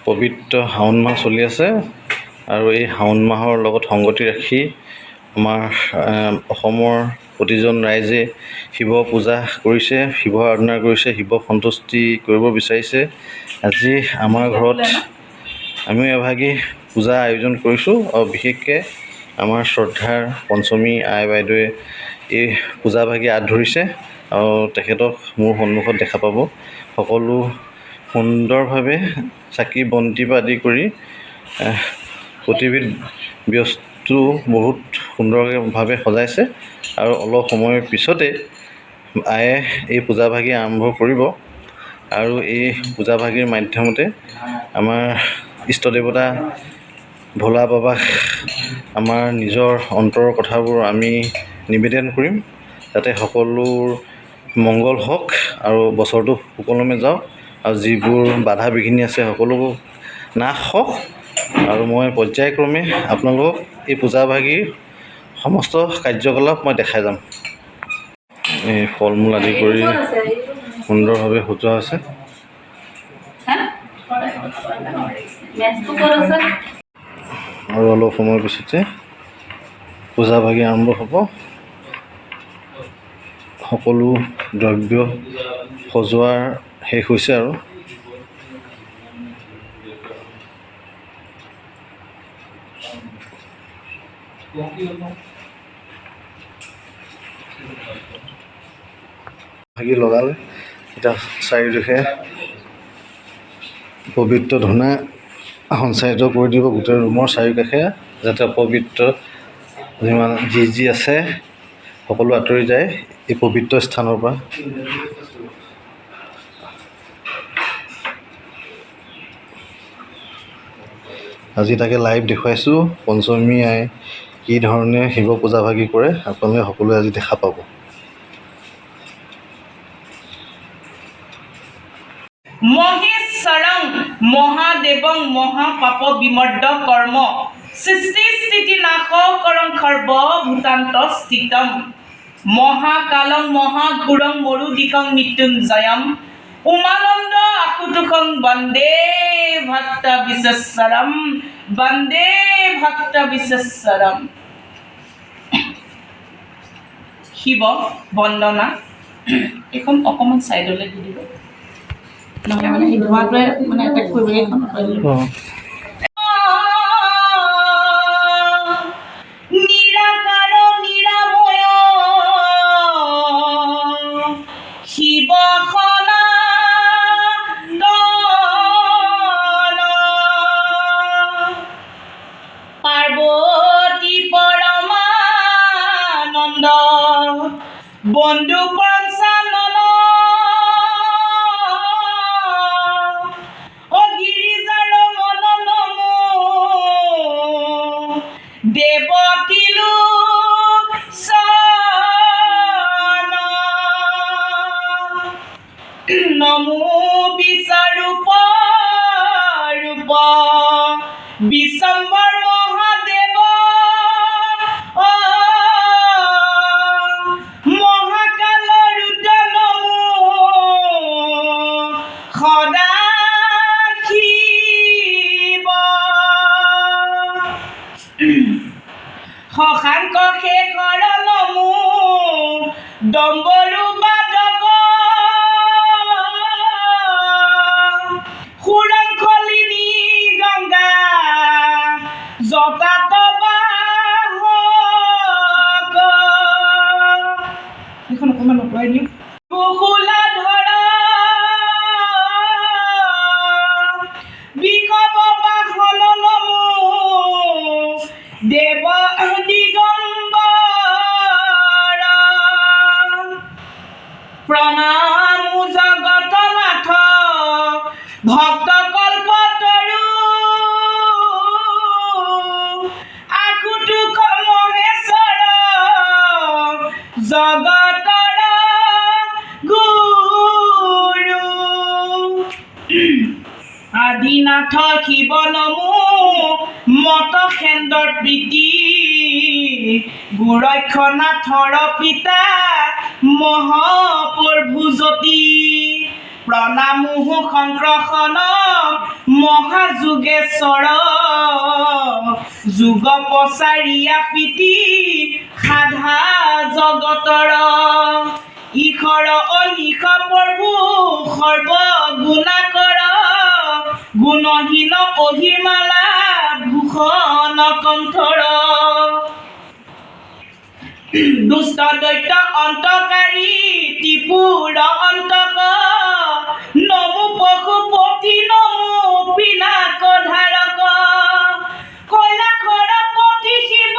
পবিত্ৰ শাওণ মাহ চলি আছে আৰু এই শাওণ মাহৰ লগত সংগতি ৰাখি আমাৰ অসমৰ প্ৰতিজন ৰাইজে শিৱ পূজা কৰিছে, শিৱ আৰাধনা কৰিছে, শিৱক সন্তুষ্টি কৰিব বিচাৰিছে। আজি আমাৰ ঘৰত আমিও এভাগি পূজা আয়োজন কৰিছোঁ আৰু বিশেষকৈ আমাৰ শ্ৰদ্ধাৰ পঞ্চমী আই বাইদেৱে এই পূজাভাগি হাত ধৰিছে আৰু তেখেতক মোৰ সন্মুখত দেখা পাব। সকলো সুন্দৰভাৱে চাকি বন্তি আদি কৰি প্ৰতিবিধ বস্তু বহুত সুন্দৰভাৱে সজাইছে আৰু অলপ সময়ৰ পিছতে আয়ে এই পূজাভাগি আৰম্ভ কৰিব আৰু এই পূজাভাগিৰ মাধ্যমতে আমাৰ ইষ্ট দেৱতা ভোলা বাবাক আমাৰ নিজৰ অন্তৰৰ কথাবোৰ আমি নিবেদন কৰিম, যাতে সকলোৰ মংগল হওক আৰু বছৰটো সুকলমে যাওক আৰু যিবোৰ বাধা বিঘিনি আছে সকলোবোৰ নাশ হওক। আৰু মই পৰ্যায়ক্ৰমে আপোনালোকক এই পূজাভাগিৰ সমস্ত কাৰ্যকলাপ মই দেখাই যাম। এই ফল মূল আদি কৰি সুন্দৰভাৱে সজোৱা হৈছে। আৰু অলপ সময়ৰ পিছতে পূজাভাগি আৰম্ভ হ'ব। সকলো দ্ৰব্য সজোৱাৰ শেষ হৈছে আৰু ভাগি লগালে এতিয়া চাৰিওদিশে পবিত্ৰ ধূনা সঞ্চাৰিত কৰি দিব গোটেই ৰুমৰ চাৰিওকাষে, যাতে অপবিত্ৰ যিমান যি আছে সকলো আঁতৰি যায় এই পবিত্ৰ স্থানৰ পৰা। আজি তাকে লাইভ দেখুৱাইছোঁ পঞ্চমী আই কি ধৰণে শিৱ পূজাভাগি কৰে, আপোনালোকে সকলোৱে আজি দেখা পাব। মহেশ্বৰং মহাদেৱং মহাপাপ বিমৰ্দ কৰ্ম সৃষ্টি স্থিতি নাশকৰং সৰ্বভূতান্ত স্থিতম মহাকালং মহাঘোৰং মৰুদিকং মৃত্যুঞ্জয়ম উমানন্দ আকুতুকং বন্দে ভক্ত বিশ্বস্বৰম বন্দে ভক্ত বিশ্বস্বৰম। শিৱ বন্দনা এইখন অকণমান ছাইডলৈ দি দিব, নহ'লে মানে এই ধোঁৱাটোৱে মানে এটেক কৰিব এইখন নিৰাকাৰ নিৰাময় শিৱ পাৰ্বতী পৰমানন্দ বন্ধু পঞ্চানন অগিৰিজাৰ মন নমো দেৱকী লোচন নমো বিশ্বৰূপ ৰূপ বিশ্বম্বৰ মহাদেৱ মহাকাল ৰুদ্ৰ নমো সদা শিৱ শশাংক শেখৰ নমো ডম্বৰু বাদক সুৰংখলিনী গংগা জটাত বাহক এইখন অকণমান নকৰাই দিওঁ বহুলাধৰ বিষৱ বাহন নমো দেৱ দিগম্বৰ প্ৰণাম জগতনাথ ভক্ত কল্পতৰু আকুতুক মহেশ্বৰ জগতৰ গুৰু আদিনাথ শিৱ নমো মত খেন্দৰ প্ৰীতি গোৰক্ষনাথৰ পিতা মহাপ্ৰভু জ্যোতি প্ৰণামোহ সংক্ৰসণ মহাযোগেশ্বৰ যুগ পচাৰিয়া পিতি সাধা জগতৰ ঈশৰ অনিশ প্ৰভু সৰ্বগুণাকৰ গুণহীন অহিমালা ভূষণ কণ্ঠৰ দুষ্ট দৈত্য অন্তকাৰী ত্ৰিপুৰ অন্তক নমো পশুপতি নমো পিনাকধাৰক কৈলাসৰ পতি শিৱ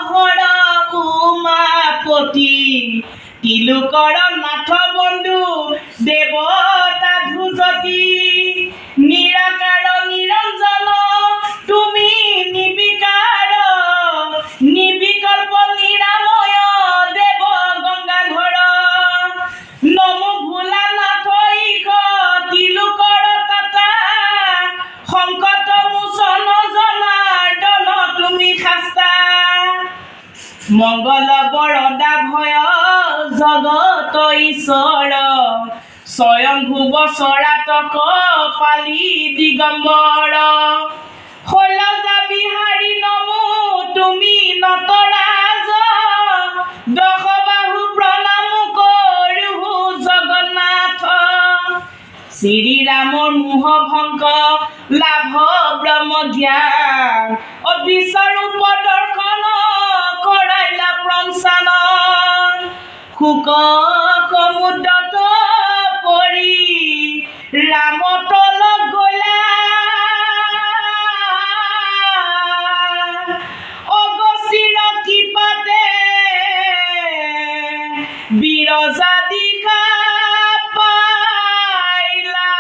হৰ উমাপতি তিলোকৰ নাথ বন্ধু দেৱতা ধ্ৰুজতি নিৰাকাৰ নিৰঞ্জন তুমি নিবিকাৰ নিবিকল্প নিৰাময় দেৱ গংগাধৰ নমো ভোলানাথ ঈশ তিলোকৰ তাতা সংকট মোচন জনাৰ্দন তুমি শাস্তা মংগল বৰদা ভয় জগত ঈশ্বৰ স্বয়ংভুৱ চৰাতক পালি দিগম্বৰ শৈলজা বিহাৰী নমো তুমি নটৰাজ দশবাহু প্ৰণাম কৰোঁ জগন্নাথ শ্ৰীৰামৰ মোহ ভংগ লাভ ব্ৰহ্ম জ্ঞান অবিশ্বৰূপ দৰ্শন কৰাইলা প্ৰঞ্চান শোক সমুদ্ৰত পৰি ৰামতল গলা অগস্তিৰ কৃপাতে বিৰজা দিশা পাইলা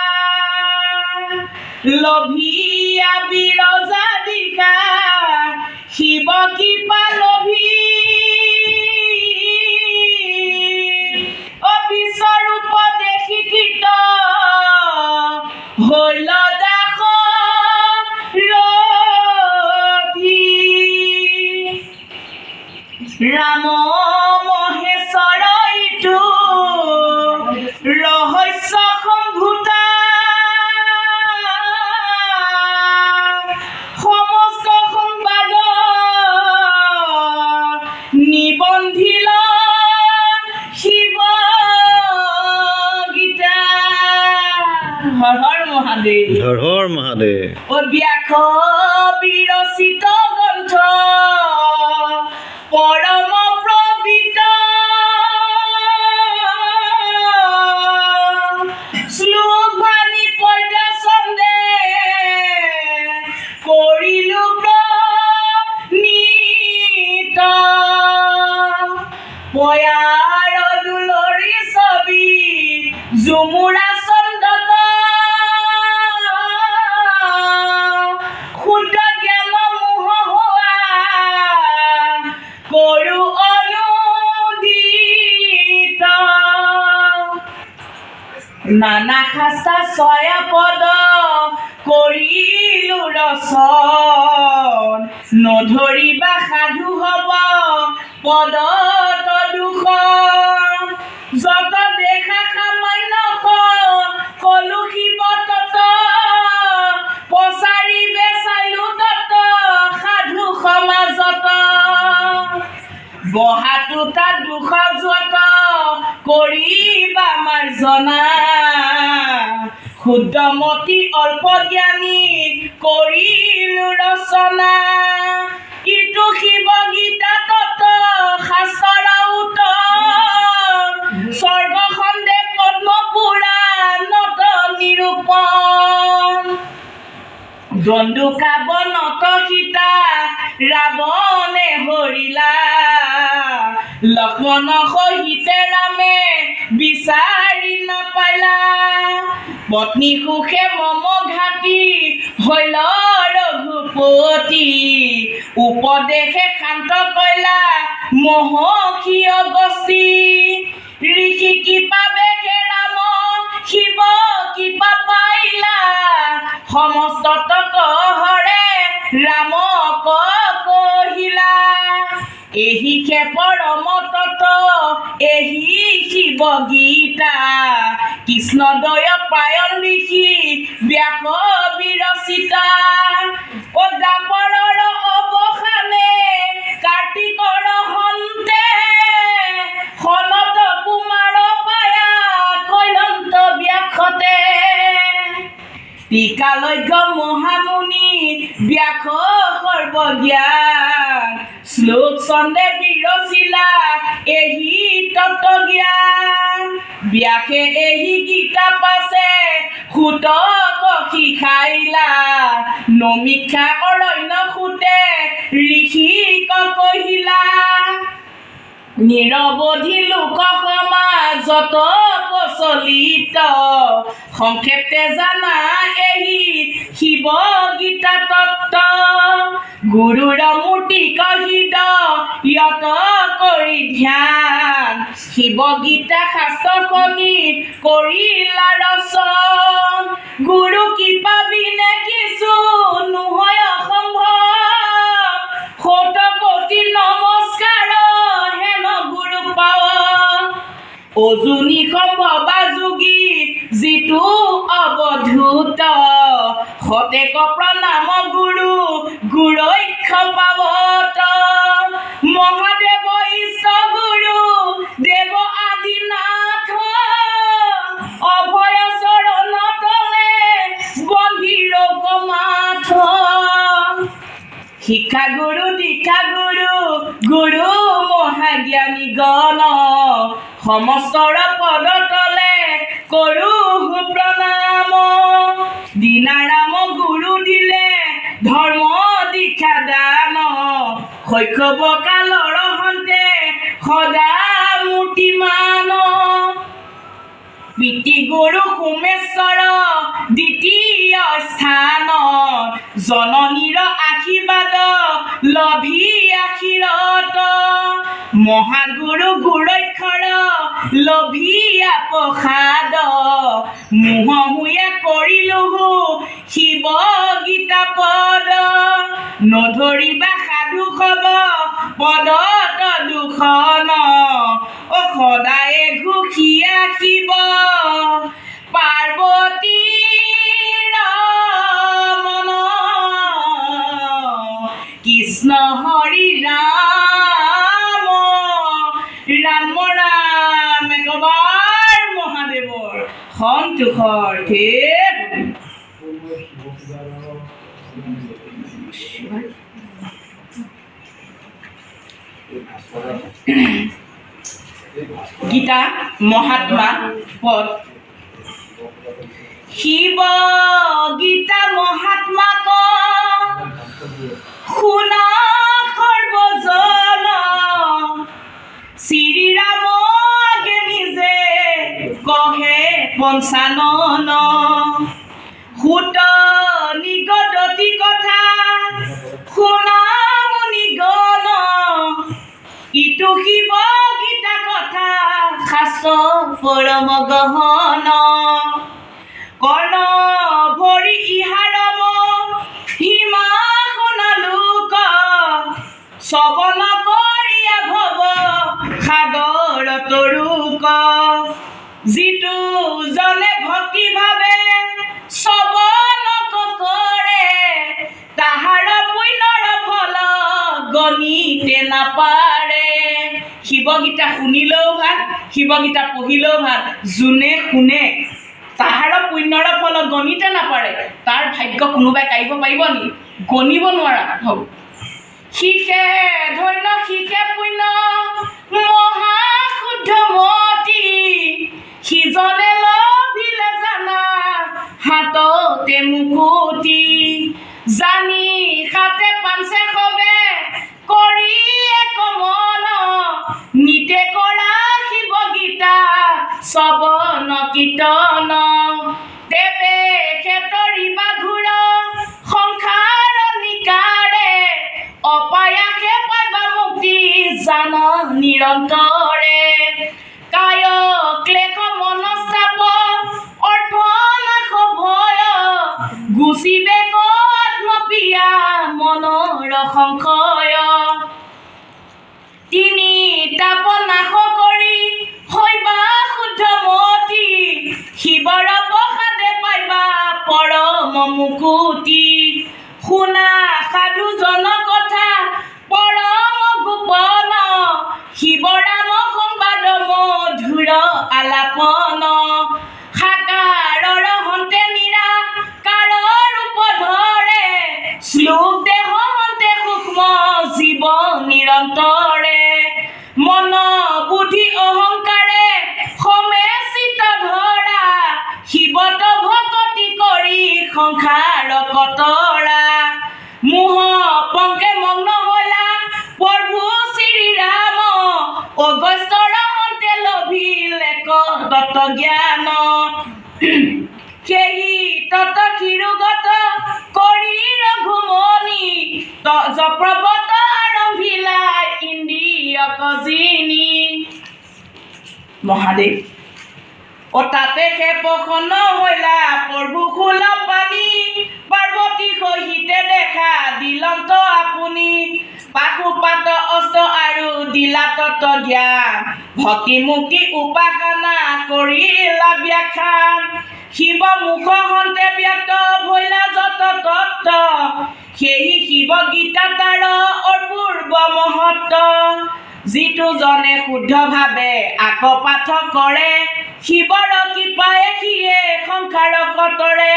লভিয়া বিৰজা দিশা শিৱ কৃপা লভি অবিশ্বৰূপ দেখি কীট হৈল দাস ৰথি ৰাম মহেশ্বৰ ইটো ৰহস্য সম্ভূতা সমস্ত সংবাদ নিবন্ধিল শিৱ গীতা হৰ হৰ মহাদেৱ হৰ হৰ মহাদেৱ অব্যাস বিৰচিত গ্ৰন্থ পৰম প্ৰবৃত শ্লোক ভানি পদ্য ছন্দে কৰিলো প্ৰণীত পয়াৰ দুলৰি ছবি জুমুৰা চন্দত ক্ষুদ্ৰ জ্ঞান মোহ হোৱা কৰো অনুদিত নানা শাস্তা ছয় পদ কৰিলো ৰচন নধৰিবা সাধু হব পদ তদুখন যত দেখা সামান্য কলো শিৱ তত পচাৰি বেচাইলো তত সাধু সমাজত বহাটো তাত দুখ যত কৰিবা মাৰ্জনা ক্ষুদ্ৰমতি অল্প জ্ঞানী কৰিলো ৰচনা ইটো শিৱ গীতা তত শাস্ত্ৰৰ উত্তৰ স্বৰ্গ খণ্ডে পদ্ম পুৰাণত নিৰূপণ দণ্ডুকা বনত সীতা ৰাৱণে হৰিলা লক্ষ্মণ সহিতে ৰামে বিচাৰি নাপাইলা পত্নী সুখে মম ঘাটি হৈল ৰঘুপতি উপদেশে শান্ত কইলা মহৰ্ষি অগস্তি ঋষি কৃপা বেশে ৰাম শিৱ কৃপা পাইলা সমস্ত হৰে ৰামক কহিলা এহিকে পৰম তত্ত্ব এহি শিৱ গীতা কৃষ্ণদয় পায়ন ঋষি ব্যাস বিৰচিতা দাপৰৰ অৱসানে কাৰ্তিকৰ হন্তে সনত কুমাৰ পায়া কৈলন্ত ব্যাসতে টিকালজ্ঞ মহামুনি ব্যাস সৰ্বজ্ঞান শ্লোক ছন্দে বিৰচিলা এহি তত্ত্বজ্ঞান ব্যাসে এহি গীতা পাছে সুতক শিকাইলা নমিক্ষা অৰণ্য সুতে ঋষিক কহিলা নিৰৱধি লোক সমাজত প্ৰচলিত সংক্ষেপে জানা এহি শিৱ গীতা তত্ত্ব গুৰুৰ মূৰ্তিক হৃদয়ত কৰি ধ্যান শিৱ গীতা শাস্ত্ৰ শুনি কৰিলা ৰচন গুৰু কৃপা বিনে কিছু নহয় অসম্ভৱ সত কোটি নমস্কাৰ হেন গুৰু পাৱ অজুনি সম্ভৱা যোগী যিটো অৱধূত সতেক প্ৰণাম গুৰু গুৰৈক্ষ পাৱত মহাদেৱ ইষ্ট গুৰু দেৱ আদিনাথ অভয় চৰণ তলে বন্দিৰ কমাথ শিক্ষা গুৰু দীক্ষা গুৰু গুৰু মহাজ্ঞানী গণ সমস্তৰ পদ তলে কৰো প্ৰণাম দীনাৰাম গুৰু দিলে ধৰ্ম দীক্ষা দান শৈশৱ কালৰ হন্তে সদা মূৰ্তিমান পিতৃ গুৰু সোমেশ্বৰ দ্বিতীয় স্থান জননীৰ আশীৰ্বাদ লভি আশীৰত মহাগুৰু গুৰক্ষৰ লভিয়া প্ৰসাদ মোহমুয়ে কৰিলো শিৱ গীতা পদ নধৰিবা সাধু খব পদত দুখন সদায়ে ঘোষিয়া শিৱ পাৰ্বতীৰ মন কৃষ্ণ হৰি ৰাম ৰাম ৰাম একবাৰ মহাদেৱৰ সন্তোষৰ ঠিক গীতা মহাত্মা পদ শিৱ গীতা মহাত্মাক শুনা সৰ্বজন শ্ৰীৰাম নিজে কহে পঞ্চানন সুত নিগদতি কথা শুনা মুনিগণ ইটো শিৱ গীতা কথা শাস্ত্ৰ পৰম গহন কৰ্ণ ভৰি ইহাৰম হিমা শুনালোক শ্ৰৱণ কৰিয়া ভৱ সাগৰ তৰুক যিটো জনে ভক্তি ভাৱে শ্ৰৱণ কৰে তাহাৰ পুণ্যৰ ফল গণিতে নাপাৰে শিৱগীতা শুনিলেও ভাল শিৱগীতা পঢ়িলেও ভাল যোনে শুনে তাহাৰ পুণ্যৰ ফল গণিতে নাপাৰে তাৰ ভাগ্য কোনোবাই কাঢ়িব পাৰিব নেকি গণিব নোৱাৰা হ'ব শিকে ধন্য শিকে পুণ্য মহা শুদ্ধমতি সিজনে লভিলে জানা হাততে মুকুতি জানি হাতে পাঞ্চে খবে কৰি এক মন নিতে কৰা শিৱগীতা শ্ৰৱণ কীৰ্তন দেৱে ক্ষেতৰিবা ঘূৰ সংসাৰ নিকাৰে অপায়াসে পাবা মুক্তি জান নিৰন্তৰে কায় ক্লেশ মনস্তাপ অৰ্থ নাশ ভয় গুচিবে কত্মপিয়া মনৰ সংশয় তিনি তাপ নাশ কৰি হৈবা শুদ্ধমতি শিৱৰ প্ৰসাদে পাইবা পৰম মুকুতি শুনা সাধু জন কথা পৰম গোপন শিৱৰাম সংবাদ মধুৰ আলাপন সাকাৰৰ হন্তে নিৰাকাৰৰ ৰূপ ধৰে শ্লোক দেহ হন্তে সূক্ষ্ম জীৱ নিৰন্তৰে মন বুদ্ধি অহংকাৰে সমেচিত ধৰা শিৱত ভকতি কৰি সংসাৰ কতৰা মোহ পংকে মগ্ন হলা প্ৰভু শ্ৰীৰাম অগস্ত্যৰ হন্তে লভিলে তত্ত্ব জ্ঞান সেই তত ক্ষীৰোগত কৰি ৰঘুমনি যপ্ৰবত আৰম্ভিলা ইন্দ্ৰিয়ক জিনি মহাদেৱ তাতে সে প্ৰসন্ন হলা প্ৰভু খোল পানী পাৰ্বতী সহিতে দেখা দিলন্ত আপুনি পাশুপাত অস্ত্ৰ আৰু দিলা তত্ত্ব জ্ঞান ভক্তি মুক্তি উপাসনা কৰিলা ব্যাখ্যান শিৱ মুখ হন্তে ব্যক্ত ভৈলা যত তত্ত্ব সেই শিৱ গীতা তাৰ অপূৰ্ব মহত্ব যিটো জনে শুদ্ধভাৱে আকৌ পাঠ কৰে শিৱৰ কৃপায়ে সিয়ে সংসাৰ কতৰে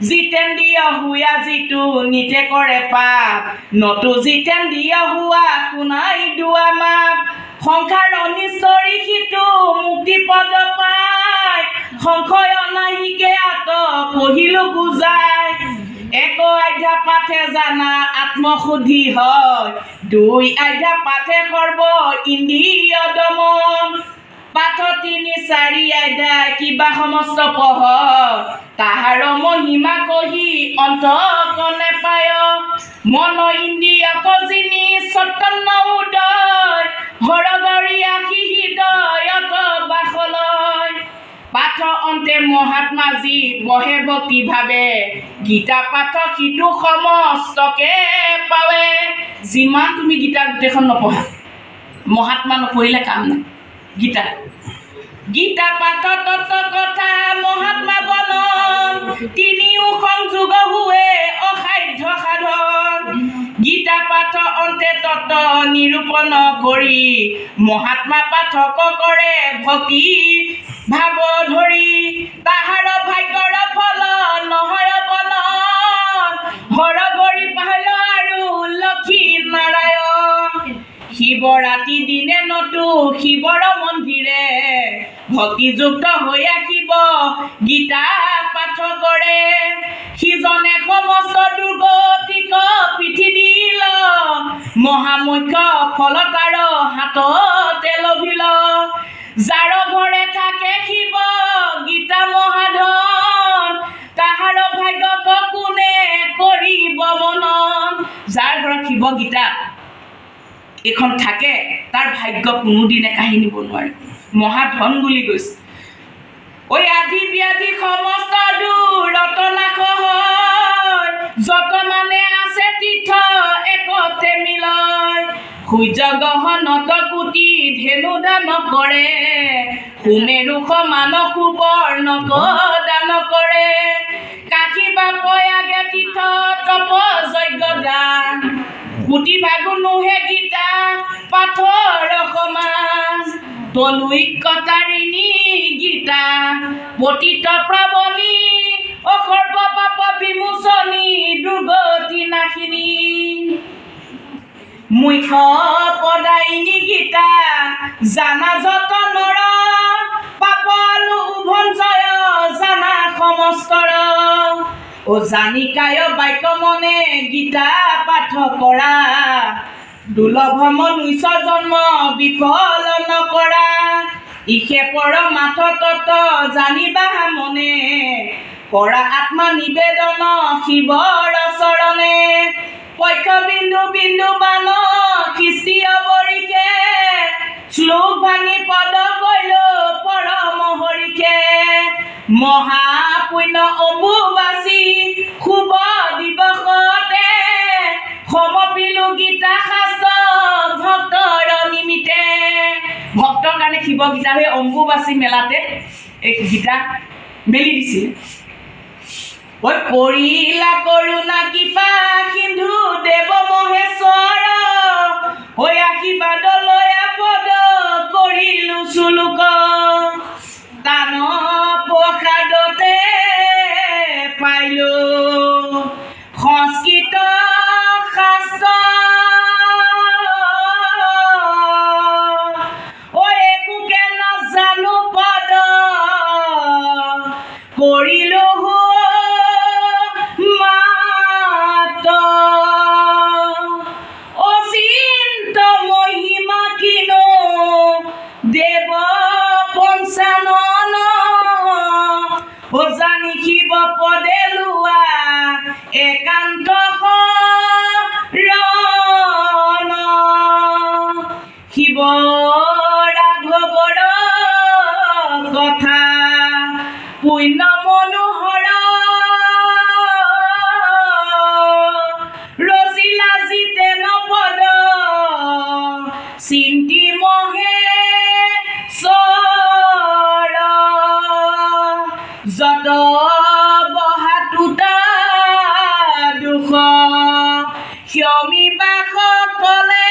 জিতেন্দ্ৰিয় হোৱা যিটো নিতে কৰে পাপ নতু জিতেন্দ্ৰিয় হোৱা শুনাই দুৱা মাপ সংসাৰ অনিশ্বৰী সিটো মুক্তি পদ পায় সংশয় অনাহিকে আত কহিলো বুজাই এক আধ্যা পাঠে জানা আত্মশুদ্ধি হয় দুই আধ্যা পাঠে সৰ্ব ইন্দ্ৰিয় দমন পাঠ তিনি চাৰি আধ্যায় কিবা সমস্ত পঢ় তাহাৰ মহিমা কহি অন্ত কনে পায় মন ইন্দ্ৰিয়ক জিনি চৈতন্য উদয় হৰগৰি আশী হৃদয়ত বাসলয় পাঠ অন্তে মহাত্মা যি বহে ভক্তি ভাৱে গীতা পাঠ সিটো সমস্তকে পাৱে যিমান তুমি গীতা গোটেইখন নপঢ়া মহাত্মা নপঢ়িলে কাম নাই গীতা গীতা পাঠ তত্ত্ব কথা মহাত্মা বলন তিনিও সংযোগ হুৱে অসাধ্য সাধন গীতা পাঠ অন্তে তত্ত্ব নিৰূপণ কৰি মহাত্মা পাঠক কৰে ভক্তি ভাৱ ধৰি তাহাৰ ভাগ্যৰ ফল নহয় বলন হৰগৰি পাহল আৰু লক্ষী নাৰায়ণ শিৱৰাতি দিনে নতু শিৱৰ মন্দিৰে ভক্তিযুক্ত হৈ আহিব গীতা পাঠ কৰে সিজনে সমস্ত দুৰ্গতিক পিঠি দিল মহামুখ্য ফল তাৰ হাততে লভিল যাৰ ঘৰে থাকে শিৱ গীতা মহাধন তাহাৰ ভাগ্যক কোনে কৰিব মনন যাৰ ঘৰত শিৱ গীতা এখন থাকে তাৰ ভাগ্য কোনোদিনে কাঢ়ি নিব নোৱাৰে মহাধন বুলি কৈছে ঐ আধি ব্যাধি সমস্ত দূৰত নাশ হয় যত মানে আছে তীৰ্থ একতে মিলয় সূৰ্য গহনত কোটি ধেনু দান কৰে সুমেৰু সমান সুবৰ্ণক দান কৰে কাশী বাপয় আগে তীৰ্থ তপ যজ্ঞ দান কোটি ভাগু নোহে গীতা পাঠৰ সমান তলুইকতাৰিণী গীতা পতিত প্ৰবলী অসৰ্ব পাপ বিমোচনী দুৰ্গতি নাশিনী মুখ্য পদায়িনী গীতা জানা যত নৰ পাপলু ভঞ্জয় জানা সমস্তৰ ও জানিকায় বাক্য মনে গীতা পাঠ কৰা দুৰ্লভ মনুষ্য জন্ম বিফল নকৰা ইহে পৰমাৰ্থ তত্ত্ব জানিবা মনে কৰা আত্মা নিবেদন শিৱৰ চৰণে পক্ষ বিন্দু বিন্দু বান খিচি অৱৰিষে শ্লোক ভাঙি পদ কৈল পৰম হৰিষে মহাপুণ্য অম্বুবাচী শুভ দিৱসতে সমপিলো গীতা শাস্ত্ৰ ভক্তৰ নিমিত্তে ভক্তৰ কাৰণে শিৱ গীতা হৈ অম্বুবাচী মেলাতে এই গীতা মেলি দিছিলে ঐ কৰিলা কৰোণা কৃপা সিন্ধু দেৱ মহেশ্বৰ ঐ আশীৰ্বাদলৈ আপদ কৰিলো চুলুক তান প্ৰসাদতে পাইলো সংস্কৃত শাস্ত্ৰ ঐ একোকে নাজানো পদ কৰিলো মাত অচিন্ত মহিমা কিনো দেৱ পঞ্চানন জানি শিৱ পদে লোৱা একান্ত শৰণ শিৱ ৰাঘৱৰ কথা পুণ্য মনোহৰ ৰচিলা জিতেন পদ চিন্তি মহেশ্বৰ যত বহাতুতা দুখ ক্ষমিবা সকলে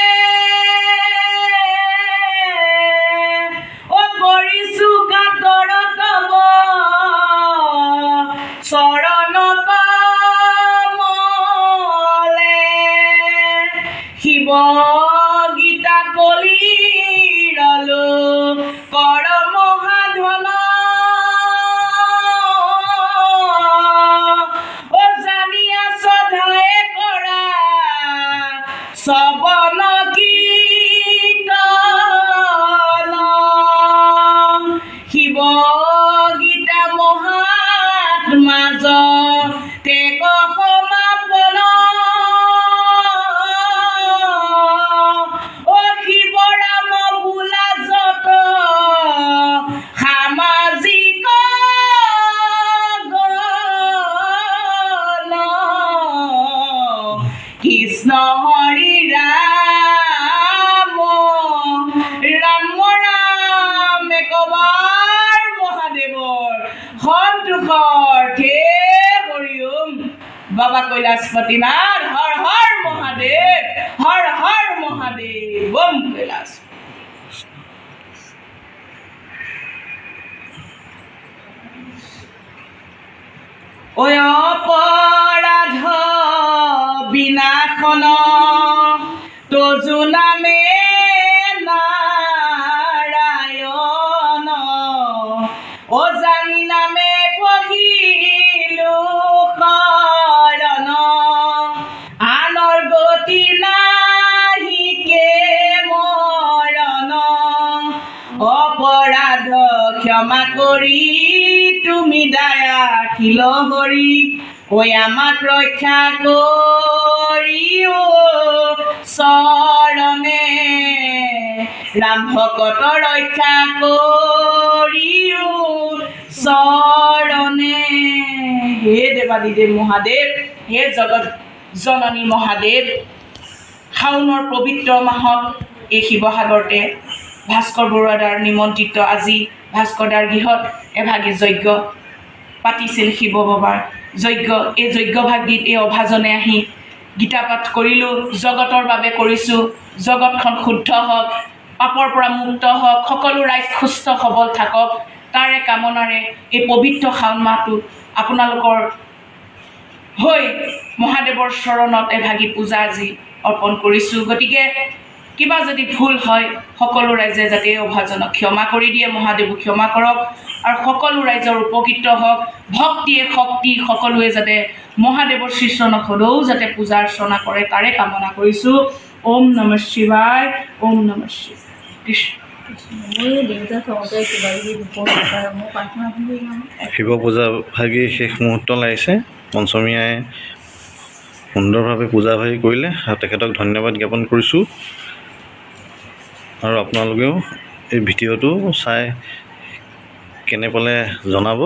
কৰিছো কাতৰ তব চৰণ কমলে শিৱ গীতা কলিৰলো কৰ মহাধন জানিয়া শ্ৰদ্ধায়ে কৰা শ্ৰৱণ কীৰ্তন শিৱ গীতা মহাত্মাজ তেক সমাপন শিৱ ৰাম বোলা যত সামাজিক গণ কৃষ্ণ হৰি ৰাম ৰাম ৰাম একবাৰ মহাদেৱৰ সন্তোষৰ্থে হৰি ওম বাবা কৈলাশপতিনাথ হৰ হৰ মহাদেৱ হৰ হৰ মহাদেৱ ওম কৈলাশ ঐ অপৰাধ বিনাশন তজু নামে নাৰায়ণ অজানি নামে পঢ়িলো শৰণ আনৰ গতি নাহিকে মৰণ অপৰাধ ক্ষমা কৰি তুমি দায়াশীল হৰি ঐ আমাক ৰক্ষা কৰিও চৰণে ৰাম ভকত ৰক্ষা কৰিও চৰণে হে দেৱাদিদেৱ মহাদেৱ হে জগত জননী মহাদেৱ শাওণৰ পবিত্ৰ মাহত এই শিৱসাগৰতে ভাস্কৰ বৰুৱাদাৰ নিমন্ত্ৰিত আজি ভাস্কৰদাৰ গৃহত এভাগী যজ্ঞ পাতিছিল শিৱ বাবাৰ যজ্ঞ এই যজ্ঞভাগীত এই অভাজনে আহি গীতা পাঠ কৰিলোঁ জগতৰ বাবে কৰিছোঁ জগতখন শুদ্ধ হওক পাপৰ পৰা মুক্ত হওক সকলো ৰাইজ সুস্থ সবল থাকক তাৰে কামনাৰে এই পবিত্ৰ শাওণ মাহটো আপোনালোকৰ হৈ মহাদেৱৰ চৰণত এভাগী পূজা আজি অৰ্পণ কৰিছোঁ গতিকে কিবা যদি ভুল হয় সকলো ৰাইজে যাতে এই অভাজনক ক্ষমা কৰি দিয়ে মহাদেৱক ক্ষমা কৰক আৰু সকলো ৰাইজৰ উপকৃত হওক ভক্তিয়ে শক্তি সকলোৱে যাতে মহাদেৱৰ শ্ৰীচৰণক হ'লেও যাতে পূজা অৰ্চনা কৰে তাৰে কামনা কৰিছোঁ ওম নমঃ শিৱায় ওম নমঃ শিৱায় কৃষ্ণ শিৱ পূজা ভাগি শেষ মুহূৰ্ত লাগিছে পঞ্চমী আই সুন্দৰভাৱে পূজা ভাগি কৰিলে আৰু তেখেতক ধন্যবাদ জ্ঞাপন কৰিছোঁ আৰু আপোনালোকেও এই ভিডিঅ'টো চাই কেনে পালে জনাব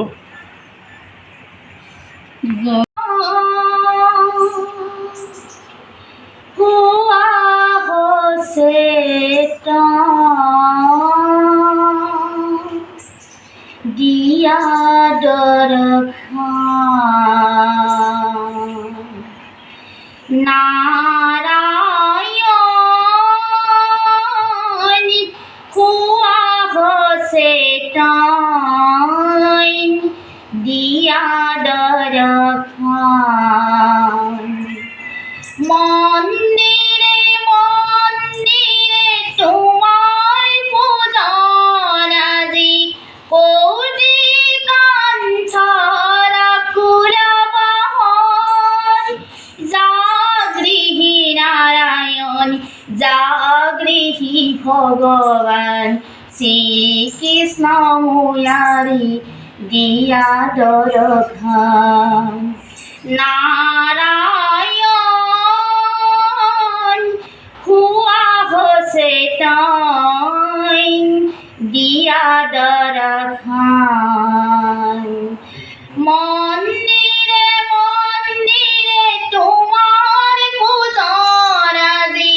দিয়া দৰ নারায়ণ খুয়া হসে টাইন দিয়া দরখান মন্দিরে মন্দিরে তোমার পূজন আজি কোটি কান্থরা কুলবাহন জাগৃহী নারায়ণ জাগৃহী ভগবান শ্রীকৃষ্ণ মুরারি দিয়া দরখান নারায়ণ হুয়া হসে টাইন দিয়া দরখান মন্দিরে মন্দিরে তোমার পূজন আজি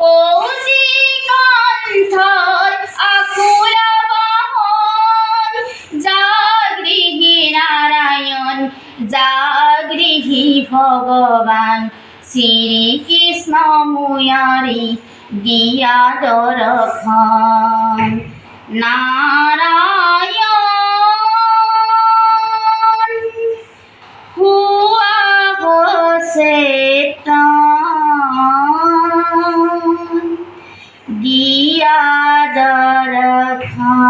কোটি কান্থর আকুল বাহন জাগৃহী নারায়ণ জাগৃহী ভগবান শ্রীকৃষ্ণ মুরারি দিয়া দরখান নারায়ণ হুয়া হসে টাইন দিয়া দরখান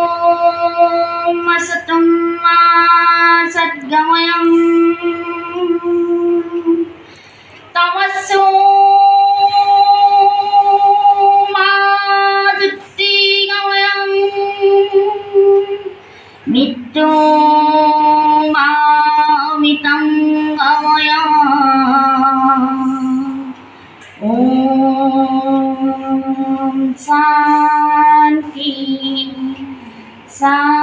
ওম সতম সদ্গময়ং তমসো মা জ্যোতির্গময়ং মৃত্যু মামিতং গময়ং ওম শান্তি শান্তি